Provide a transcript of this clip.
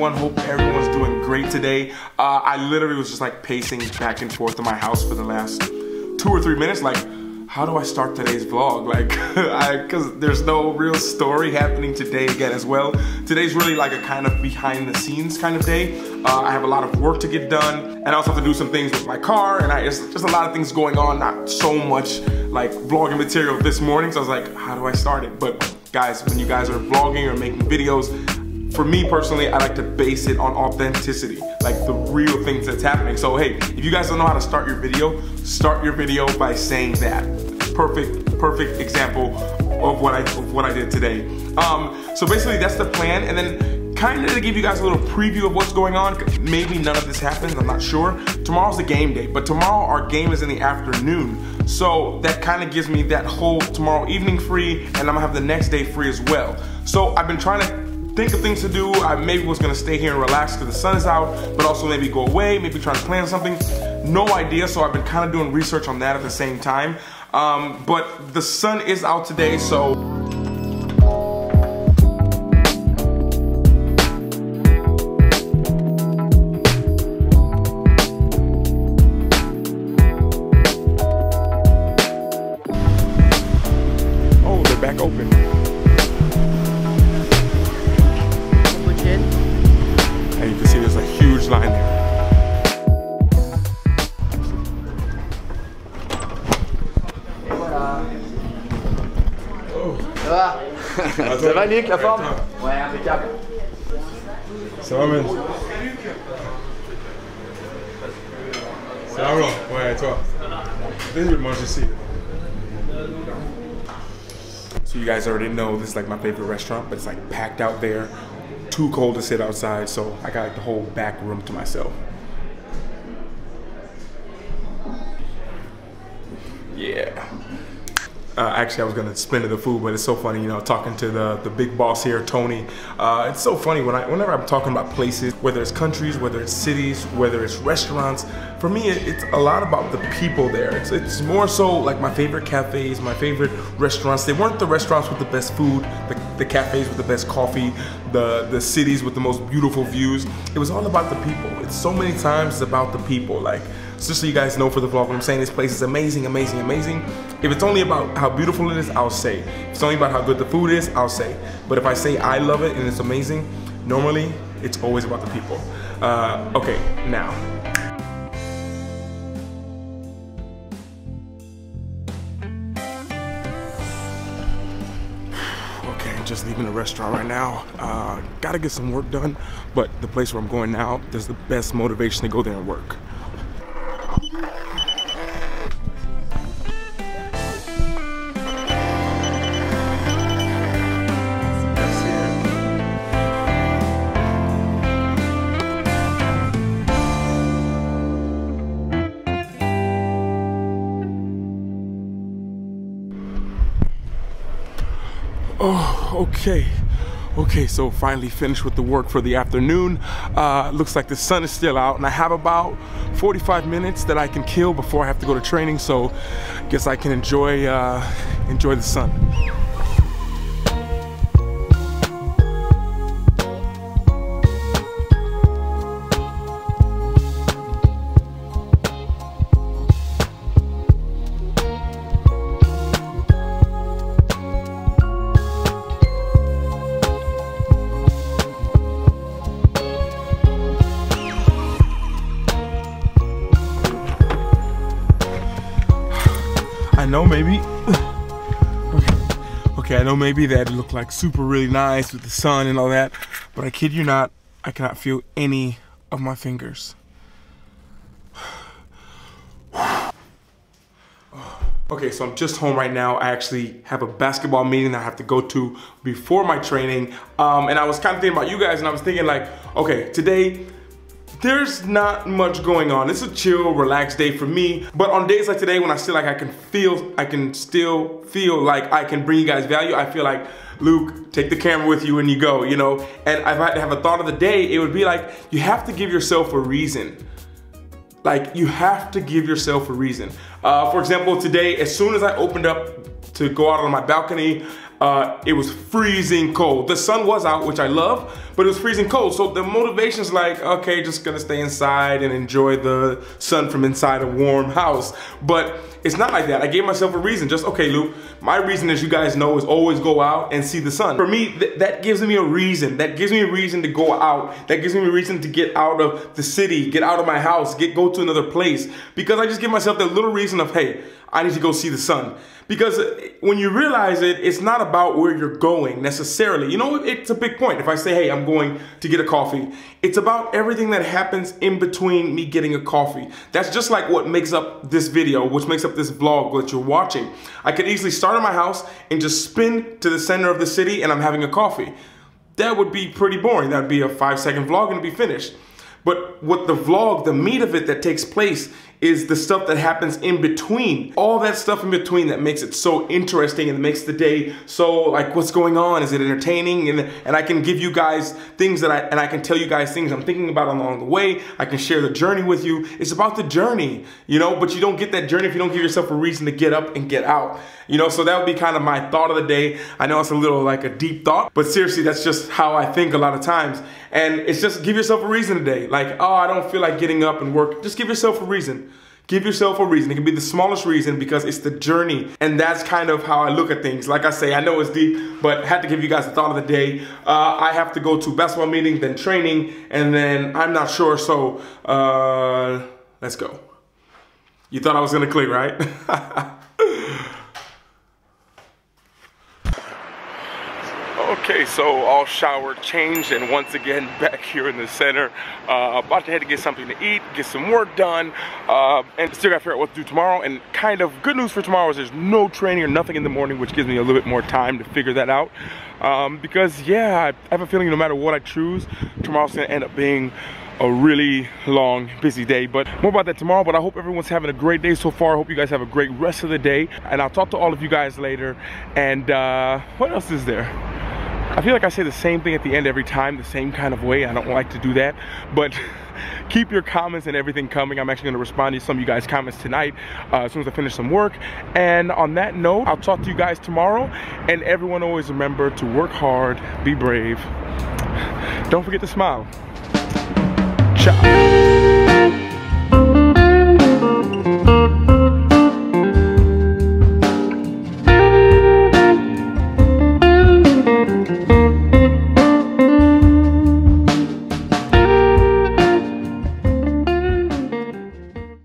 everyone? Hope everyone's doing great today. I literally was just like pacing back and forth in my house for the last 2 or 3 minutes, like, how do I start today's vlog? Like, because there's no real story happening today again as well. Today's really like a kind of behind the scenes kind of day. I have a lot of work to get done, and I also have to do some things with my car, and it's just a lot of things going on, not so much like vlogging material this morning. So I was like, how do I start it? But guys, when you guys are vlogging or making videos, for me personally, I like to base it on authenticity, like the real things that's happening. So hey, if you guys don't know how to start your video by saying that. Perfect example of what I did today. So basically that's the plan, and then kind of to give you guys a little preview of what's going on. Maybe none of this happens, I'm not sure. Tomorrow's the game day, but tomorrow our game is in the afternoon. So that kind of gives me that whole tomorrow evening free, and I'm gonna have the next day free as well. So I've been trying to think of things to do. I maybe was gonna stay here and relax because the sun is out, but also maybe go away, maybe try to plan something. No idea, so I've been kind of doing research on that at the same time. But the sun is out today, so oh, they're back open. And you can see there's a huge line there. Ça va Luc, la forme? Ouais, impeccable. Ça va, man? Ça va, bro? Ouais, et toi? So you guys already know this is like my favorite restaurant, but it's like packed out there. Too cold to sit outside, so I got like the whole back room to myself. Yeah. Actually, I was gonna spin to the food, but it's so funny, you know, talking to the big boss here, Tony. It's so funny whenever I'm talking about places, whether it's countries, whether it's cities, whether it's restaurants. For me, it's a lot about the people there. It's more so like my favorite cafes, my favorite restaurants. They weren't the restaurants with the best food, the cafes with the best coffee, the cities with the most beautiful views. It was all about the people. It's so many times it's about the people. Like, just so you guys know for the vlog, what I'm saying, this place is amazing, amazing, amazing. If it's only about how beautiful it is, I'll say. If it's only about how good the food is, I'll say. But if I say I love it and it's amazing, normally it's always about the people. Okay, now. Okay, just leaving the restaurant right now. Gotta get some work done, but the place where I'm going now, there's the best motivation to go there and work. Oh, okay, so finally finished with the work for the afternoon. Looks like the sun is still out, and I have about 45 minutes that I can kill before I have to go to training, so guess I can enjoy the sun. I know maybe, okay, I know maybe that it looked like super really nice with the sun and all that, but I kid you not, I cannot feel any of my fingers. Okay, so I'm just home right now. I actually have a basketball meeting that I have to go to before my training, and I was kind of thinking about you guys, and I was thinking like, okay, today, there's not much going on. It's a chill, relaxed day for me. But on days like today, when I feel like I can still feel like I can bring you guys value, I feel like, Luke, take the camera with you when you go, you know? And if I had to have a thought of the day, it would be like, you have to give yourself a reason. Like, you have to give yourself a reason. For example, today, as soon as I opened up to go out on my balcony, it was freezing cold. The sun was out, which I love, but it was freezing cold. So the motivation's like, okay, just gonna stay inside and enjoy the sun from inside a warm house. But it's not like that. I gave myself a reason. Just, okay, Luke, my reason, as you guys know, is always go out and see the sun. For me, that gives me a reason. That gives me a reason to go out. That gives me a reason to get out of the city, get out of my house, go to another place. Because I just give myself that little reason of, hey, I need to go see the sun. Because when you realize it, it's not about where you're going necessarily. You know, it's a big point. If I say, hey, I'm going to get a coffee, it's about everything that happens in between me getting a coffee. That's just like what makes up this video, which makes up this vlog that you're watching. I could easily start in my house and just spin to the center of the city and I'm having a coffee. That would be pretty boring. That would be a 5-second vlog and it'd be finished. But what the vlog, the meat of it that takes place is the stuff that happens in between. All that stuff in between that makes it so interesting and makes the day so, like, what's going on? Is it entertaining? And I can give you guys things that I can tell you guys things I'm thinking about along the way. I can share the journey with you. It's about the journey, you know, but you don't get that journey if you don't give yourself a reason to get up and get out. You know, so that would be kind of my thought of the day. I know it's a little like a deep thought, but seriously, that's just how I think a lot of times. And it's just give yourself a reason today. Like, oh, I don't feel like getting up and work. Just give yourself a reason. Give yourself a reason. It can be the smallest reason because it's the journey. And that's kind of how I look at things. Like I say, I know it's deep, but I had to give you guys the thought of the day. I have to go to basketball meeting, then training, and then I'm not sure, so let's go. You thought I was gonna click, right? Okay, so all showered, changed, and once again back here in the center. About to head to get something to eat, get some work done, and still gotta figure out what to do tomorrow. And kind of good news for tomorrow is there's no training or nothing in the morning, which gives me a little bit more time to figure that out. Because yeah, I have a feeling no matter what I choose, tomorrow's gonna end up being a really long, busy day. But more about that tomorrow. But I hope everyone's having a great day so far. I hope you guys have a great rest of the day. And I'll talk to all of you guys later. And what else is there? I feel like I say the same thing at the end every time, the same kind of way. I don't like to do that, but keep your comments and everything coming. I'm actually going to respond to some of you guys' comments tonight as soon as I finish some work. And on that note, I'll talk to you guys tomorrow. And everyone always remember to work hard, be brave. Don't forget to smile. Ciao.